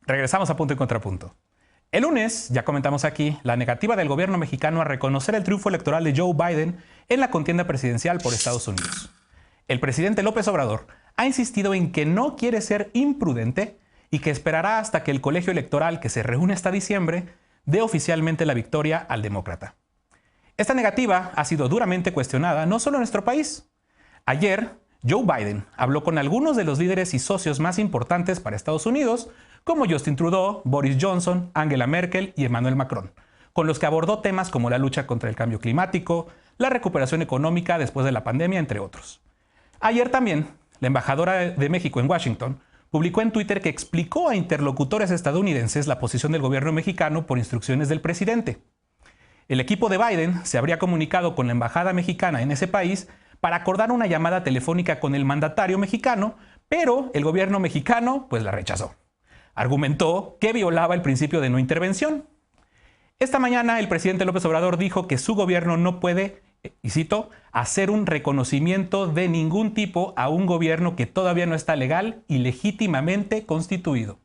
Regresamos a Punto y Contrapunto. El lunes, ya comentamos aquí, la negativa del gobierno mexicano a reconocer el triunfo electoral de Joe Biden en la contienda presidencial por Estados Unidos. El presidente López Obrador ha insistido en que no quiere ser imprudente y que esperará hasta que el colegio electoral, que se reúne hasta diciembre, dé oficialmente la victoria al demócrata. Esta negativa ha sido duramente cuestionada no solo en nuestro país. Ayer, Joe Biden habló con algunos de los líderes y socios más importantes para Estados Unidos, como Justin Trudeau, Boris Johnson, Angela Merkel y Emmanuel Macron, con los que abordó temas como la lucha contra el cambio climático, la recuperación económica después de la pandemia, entre otros. Ayer también, la embajadora de México en Washington publicó en Twitter que explicó a interlocutores estadounidenses la posición del gobierno mexicano por instrucciones del presidente. El equipo de Biden se habría comunicado con la embajada mexicana en ese país para acordar una llamada telefónica con el mandatario mexicano, pero el gobierno mexicano pues la rechazó. Argumentó que violaba el principio de no intervención. Esta mañana el presidente López Obrador dijo que su gobierno no puede, y cito, hacer un reconocimiento de ningún tipo a un gobierno que todavía no está legal y legítimamente constituido.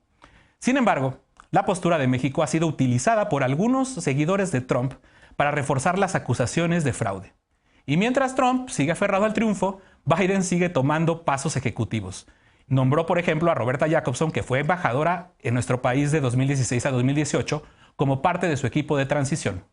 Sin embargo, la postura de México ha sido utilizada por algunos seguidores de Trump para reforzar las acusaciones de fraude. Y mientras Trump sigue aferrado al triunfo, Biden sigue tomando pasos ejecutivos. Nombró, por ejemplo, a Roberta Jacobson, que fue embajadora en nuestro país de 2016 a 2018, como parte de su equipo de transición.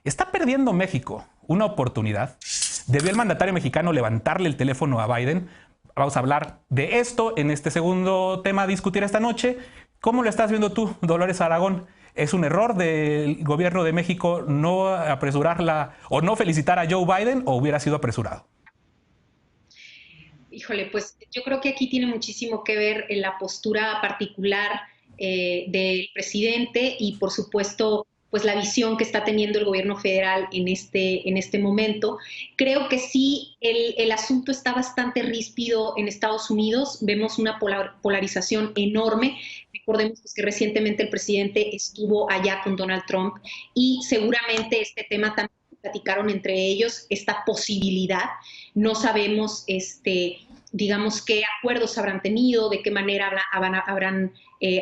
¿Está perdiendo México una oportunidad? ¿Debió el mandatario mexicano levantarle el teléfono a Biden? Vamos a hablar de esto en este segundo tema a discutir esta noche. ¿Cómo lo estás viendo tú, Dolores Aragón? ¿Es un error del gobierno de México no apresurarla o no felicitar a Joe Biden o hubiera sido apresurado? Híjole, pues yo creo que aquí tiene muchísimo que ver en la postura particular del presidente y, por supuesto, pues la visión que está teniendo el gobierno federal en este momento. Creo que sí, el asunto está bastante ríspido en Estados Unidos. Vemos una polarización enorme. Recordemos pues, que recientemente el presidente estuvo allá con Donald Trump y seguramente este tema también platicaron entre ellos, esta posibilidad. No sabemos, digamos, qué acuerdos habrán tenido, de qué manera habrán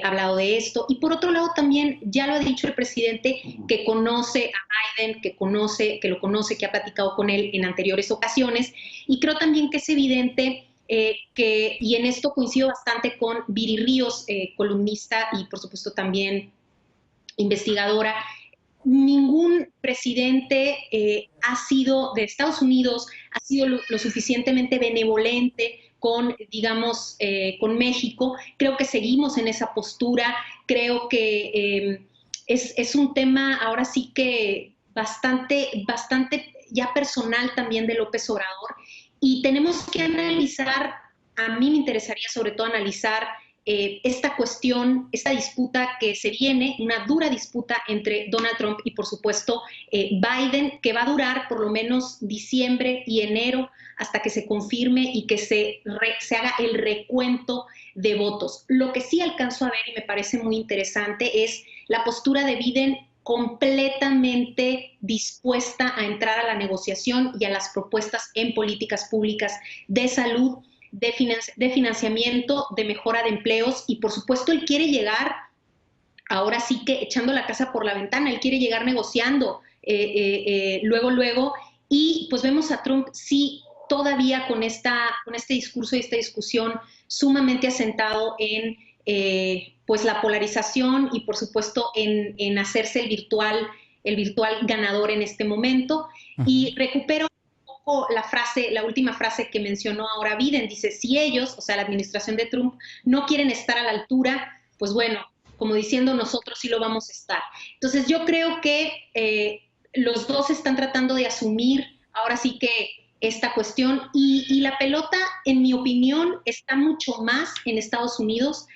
hablado de esto. Y por otro lado también, ya lo ha dicho el presidente, que conoce a Biden, que lo conoce, que ha platicado con él en anteriores ocasiones. Y creo también que es evidente y en esto coincido bastante con Viri Ríos, columnista y por supuesto también investigadora. Ningún presidente de Estados Unidos ha sido lo suficientemente benevolente con, digamos, con México. Creo que seguimos en esa postura. Creo que es un tema ahora sí que bastante ya personal también de López Obrador. Y tenemos que analizar, a mí me interesaría sobre todo analizar esta cuestión, esta disputa que se viene, una dura disputa entre Donald Trump y, por supuesto, Biden, que va a durar por lo menos diciembre y enero hasta que se confirme y que se haga el recuento de votos. Lo que sí alcanzo a ver y me parece muy interesante es la postura de Biden completamente dispuesta a entrar a la negociación y a las propuestas en políticas públicas de salud, de financiamiento, de mejora de empleos y por supuesto él quiere llegar, ahora sí que echando la casa por la ventana, él quiere llegar negociando luego y pues vemos a Trump sí todavía con este discurso y esta discusión sumamente asentado en pues la polarización y por supuesto en hacerse el virtual ganador en este momento. Y recupero la última frase que mencionó ahora Biden, dice, si ellos, o sea, la administración de Trump, no quieren estar a la altura, pues bueno, como diciendo nosotros sí lo vamos a estar. Entonces yo creo que los dos están tratando de asumir ahora sí que esta cuestión y la pelota, en mi opinión, está mucho más en Estados Unidos,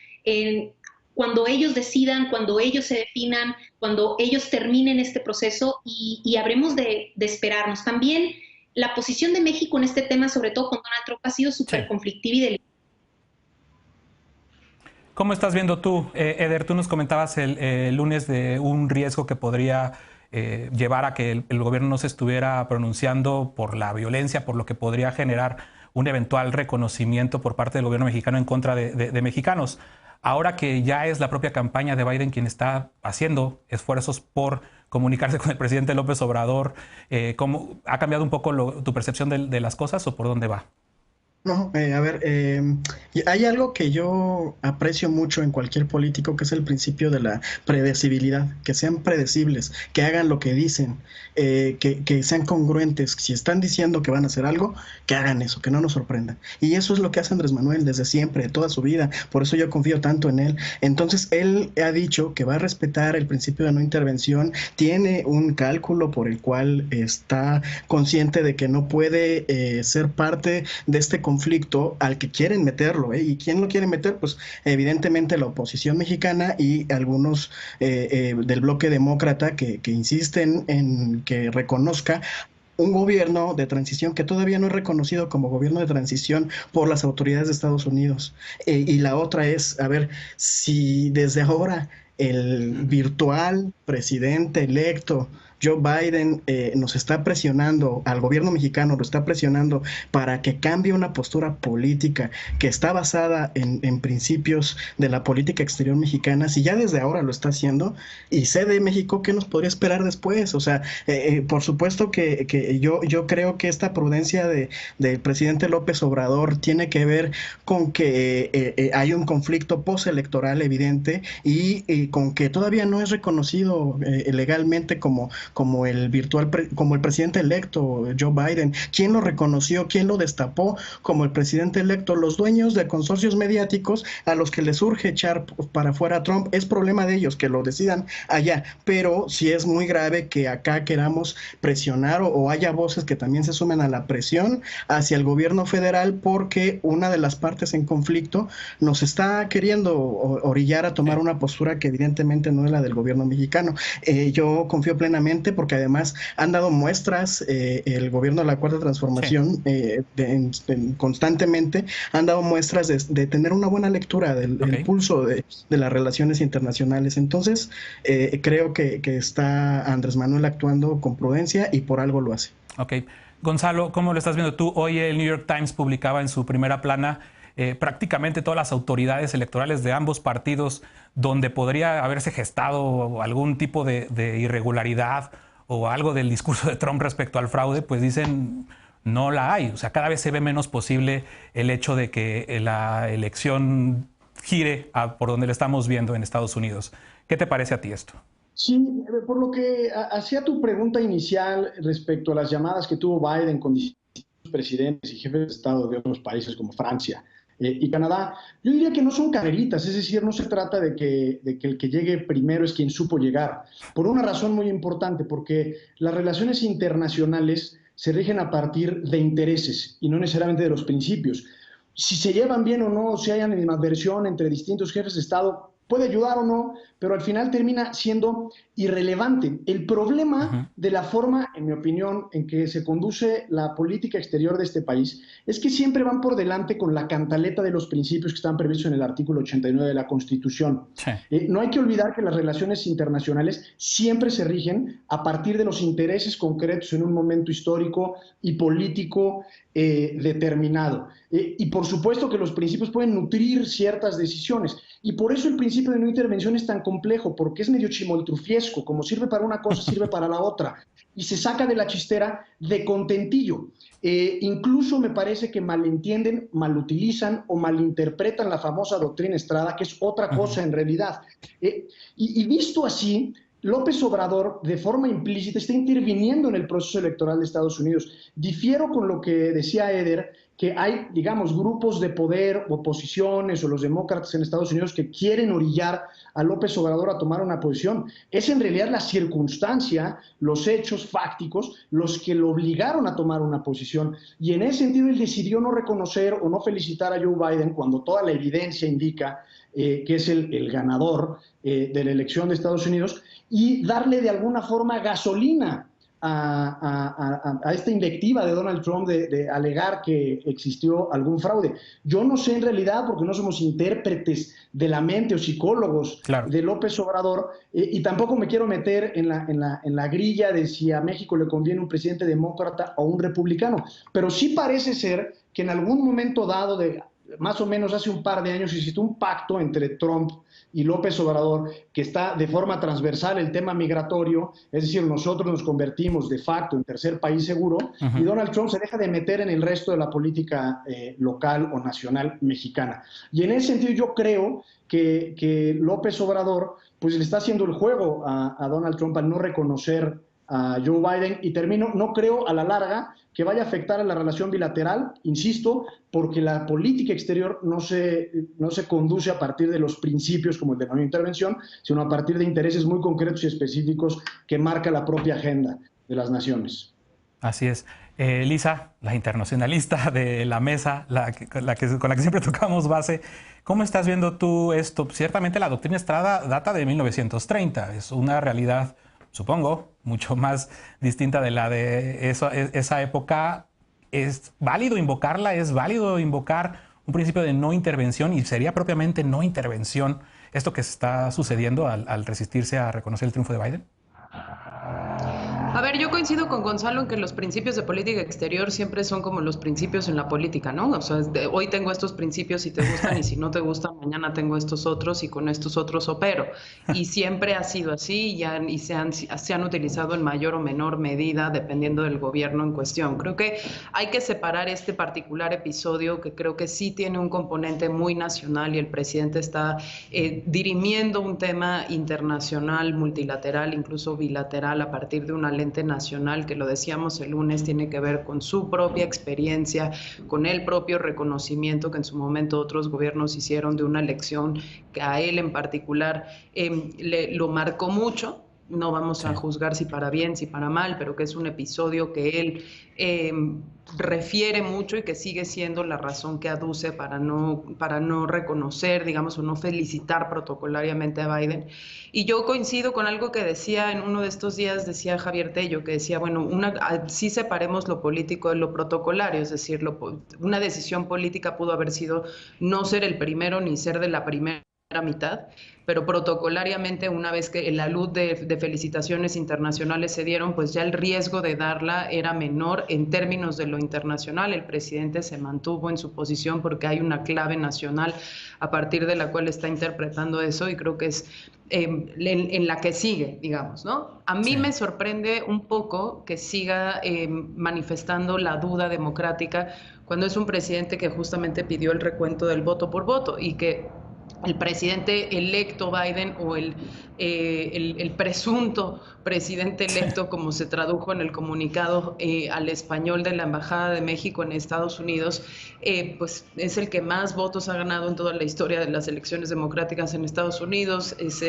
cuando ellos decidan, cuando ellos se definan, cuando ellos terminen este proceso y habremos de esperarnos. También la posición de México en este tema, sobre todo con Donald Trump, ha sido súper conflictiva y delicada. ¿Cómo estás viendo tú, Eder? Tú nos comentabas el lunes de un riesgo que podría llevar a que el gobierno no se estuviera pronunciando por la violencia, por lo que podría generar un eventual reconocimiento por parte del gobierno mexicano en contra de mexicanos. ahora que ya es la propia campaña de Biden quien está haciendo esfuerzos por comunicarse con el presidente López Obrador, ¿cómo ha cambiado un poco tu percepción de las cosas o por dónde va? No, a ver, hay algo que yo aprecio mucho en cualquier político, que es el principio de la predecibilidad, que sean predecibles, que hagan lo que dicen, que sean congruentes. Si están diciendo que van a hacer algo, que hagan eso, que no nos sorprendan. Y eso es lo que hace Andrés Manuel desde siempre, toda su vida. Por eso yo confío tanto en él. Entonces, él ha dicho que va a respetar el principio de no intervención, tiene un cálculo por el cual está consciente de que no puede ser parte de este conflicto al que quieren meterlo, ¿eh? ¿Y quién lo quiere meter? Pues evidentemente la oposición mexicana y algunos del bloque demócrata que insisten en que reconozca un gobierno de transición que todavía no es reconocido como gobierno de transición por las autoridades de Estados Unidos. Y la otra es, a ver, si desde ahora el virtual presidente electo Joe Biden nos está presionando, al gobierno mexicano lo está presionando para que cambie una postura política que está basada en principios de la política exterior mexicana, si ya desde ahora lo está haciendo, y sé de México, ¿qué nos podría esperar después? O sea, por supuesto que yo creo que esta prudencia del presidente López Obrador tiene que ver con que hay un conflicto postelectoral evidente y con que todavía no es reconocido legalmente como el como el presidente electo Joe Biden. ¿Quién lo reconoció? ¿Quién lo destapó como el presidente electo? Los dueños de consorcios mediáticos a los que les urge echar para afuera a Trump. Es problema de ellos, que lo decidan allá. Pero sí es muy grave que acá queramos presionar o haya voces que también se sumen a la presión hacia el gobierno federal, porque una de las partes en conflicto nos está queriendo orillar a tomar una postura que evidentemente no es la del gobierno mexicano. Yo confío plenamente porque además han dado muestras, el gobierno de la Cuarta Transformación constantemente han dado muestras de tener una buena lectura del pulso de las relaciones internacionales. Entonces, creo que está Andrés Manuel actuando con prudencia y por algo lo hace. Ok. Gonzalo, ¿cómo lo estás viendo tú? Hoy el New York Times publicaba en su primera plana prácticamente todas las autoridades electorales de ambos partidos donde podría haberse gestado algún tipo de irregularidad o algo del discurso de Trump respecto al fraude, pues dicen no la hay. O sea, cada vez se ve menos posible el hecho de que la elección gire por donde le estamos viendo en Estados Unidos. ¿Qué te parece a ti esto? Sí, por lo que hacía tu pregunta inicial respecto a las llamadas que tuvo Biden con distintos presidentes y jefes de Estado de otros países como Francia y Canadá, yo diría que no son carreritas, es decir, no se trata de que el que llegue primero es quien supo llegar, por una razón muy importante, porque las relaciones internacionales se rigen a partir de intereses y no necesariamente de los principios. Si se llevan bien o no, si hay animadversión entre distintos jefes de Estado, puede ayudar o no, pero al final termina siendo irrelevante. El problema de la forma, en mi opinión, en que se conduce la política exterior de este país es que siempre van por delante con la cantaleta de los principios que están previstos en el artículo 89 de la Constitución. Sí. No hay que olvidar que las relaciones internacionales siempre se rigen a partir de los intereses concretos en un momento histórico y político determinado. Y por supuesto que los principios pueden nutrir ciertas decisiones. Y por eso el principio de no intervención es tan complejo, porque es medio chimoltrufiesco, como sirve para una cosa, sirve para la otra, y se saca de la chistera de contentillo. Incluso me parece que malentienden, malutilizan o malinterpretan la famosa doctrina Estrada, que es otra cosa en realidad. Y visto así, López Obrador, de forma implícita, está interviniendo en el proceso electoral de Estados Unidos. Difiero con lo que decía Eder, que hay, digamos, grupos de poder, oposiciones o los demócratas en Estados Unidos que quieren orillar a López Obrador a tomar una posición. Es en realidad la circunstancia, los hechos fácticos, los que lo obligaron a tomar una posición. Y en ese sentido él decidió no reconocer o no felicitar a Joe Biden cuando toda la evidencia indica que es el ganador de la elección de Estados Unidos, y darle de alguna forma gasolina a esta invectiva de Donald Trump de alegar que existió algún fraude. Yo no sé en realidad, porque no somos intérpretes de la mente o psicólogos de López Obrador, y tampoco me quiero meter en la grilla de si a México le conviene un presidente demócrata o un republicano, pero sí parece ser que en algún momento dado de más o menos hace un par de años existió un pacto entre Trump y López Obrador que está de forma transversal el tema migratorio, es decir, nosotros nos convertimos de facto en tercer país seguro y Donald Trump se deja de meter en el resto de la política local o nacional mexicana. Y en ese sentido yo creo que López Obrador pues le está haciendo el juego a Donald Trump al no reconocer a Joe Biden y no creo a la larga que vaya a afectar a la relación bilateral, insisto, porque la política exterior no se conduce a partir de los principios como el de no intervención, sino a partir de intereses muy concretos y específicos que marca la propia agenda de las naciones. Así es. Lisa, la internacionalista de la mesa, con la que siempre tocamos base, ¿cómo estás viendo tú esto? Ciertamente la doctrina Estrada data de 1930, es una realidad, supongo, mucho más distinta de la de esa época. ¿Es válido invocarla? ¿Es válido invocar un principio de no intervención? Y sería propiamente no intervención esto que está sucediendo al resistirse a reconocer el triunfo de Biden. A ver, yo coincido con Gonzalo en que los principios de política exterior siempre son como los principios en la política, ¿no? O sea, hoy tengo estos principios y te gustan, y si no te gustan, mañana tengo estos otros y con estos otros opero. Y siempre ha sido así y se han utilizado en mayor o menor medida dependiendo del gobierno en cuestión. Creo que hay que separar este particular episodio que creo que sí tiene un componente muy nacional y el presidente está dirimiendo un tema internacional, multilateral, incluso bilateral a partir de una lente nacional que, lo decíamos el lunes, tiene que ver con su propia experiencia, con el propio reconocimiento que en su momento otros gobiernos hicieron de una elección que a él en particular lo marcó mucho. No vamos a juzgar si para bien, si para mal, pero que es un episodio que él refiere mucho y que sigue siendo la razón que aduce para no reconocer, digamos, o no felicitar protocolariamente a Biden. Y yo coincido con algo que decía en uno de estos días, decía Javier Tello, que decía, bueno, sí separemos lo político de lo protocolario, es decir, una decisión política pudo haber sido no ser el primero ni ser de la primera mitad, pero protocolariamente, una vez que la luz de felicitaciones internacionales se dieron, pues ya el riesgo de darla era menor en términos de lo internacional. El presidente se mantuvo en su posición porque hay una clave nacional a partir de la cual está interpretando eso, y creo que es en la que sigue, digamos, ¿no? A mí me sorprende un poco que siga manifestando la duda democrática cuando es un presidente que justamente pidió el recuento del voto por voto, y que el presidente electo Biden, o el presunto presidente electo, como se tradujo en el comunicado al español de la Embajada de México en Estados Unidos, pues es el que más votos ha ganado en toda la historia de las elecciones democráticas en Estados Unidos. Es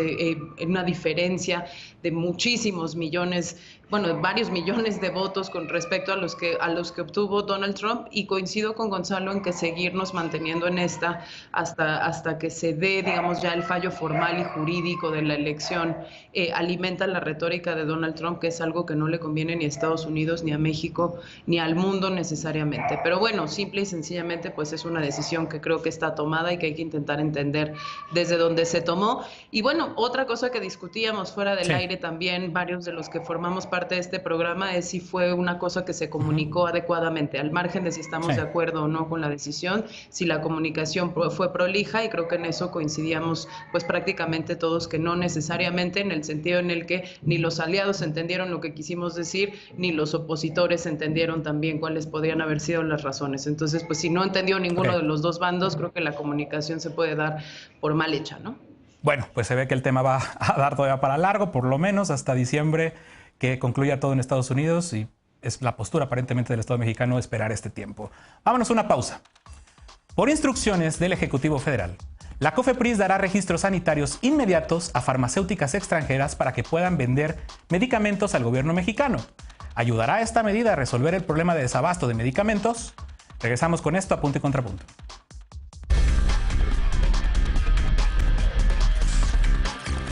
una diferencia de muchísimos millones, bueno, varios millones de votos con respecto a los que obtuvo Donald Trump, y coincido con Gonzalo en que seguirnos manteniendo en esta hasta que se dé, digamos, ya el fallo formal y jurídico de la elección, alimenta la retórica de Donald Trump, que es algo que no le conviene ni a Estados Unidos, ni a México, ni al mundo necesariamente. Pero bueno, simple y sencillamente, pues es una decisión que creo que está tomada y que hay que intentar entender desde dónde se tomó. Y bueno, otra cosa que discutíamos fuera del aire también, varios de los que formamos parte de este programa, es si fue una cosa que se comunicó adecuadamente, al margen de si estamos de acuerdo o no con la decisión, si la comunicación fue prolija, y creo que en eso coincidíamos pues prácticamente todos, que no necesariamente, en el sentido en el que ni los aliados entendieron lo que quisimos decir, ni los opositores entendieron también cuáles podrían haber sido las razones. Entonces, pues si no entendió ninguno de los dos bandos, creo que la comunicación se puede dar por mal hecha, ¿no? Bueno, pues se ve que el tema va a dar todavía para largo, por lo menos hasta diciembre, que concluya todo en Estados Unidos, y es la postura aparentemente del Estado mexicano esperar este tiempo. Vámonos a una pausa. Por instrucciones del Ejecutivo Federal, la COFEPRIS dará registros sanitarios inmediatos a farmacéuticas extranjeras para que puedan vender medicamentos al gobierno mexicano. ¿Ayudará esta medida a resolver el problema de desabasto de medicamentos? Regresamos con esto a Punto y Contrapunto.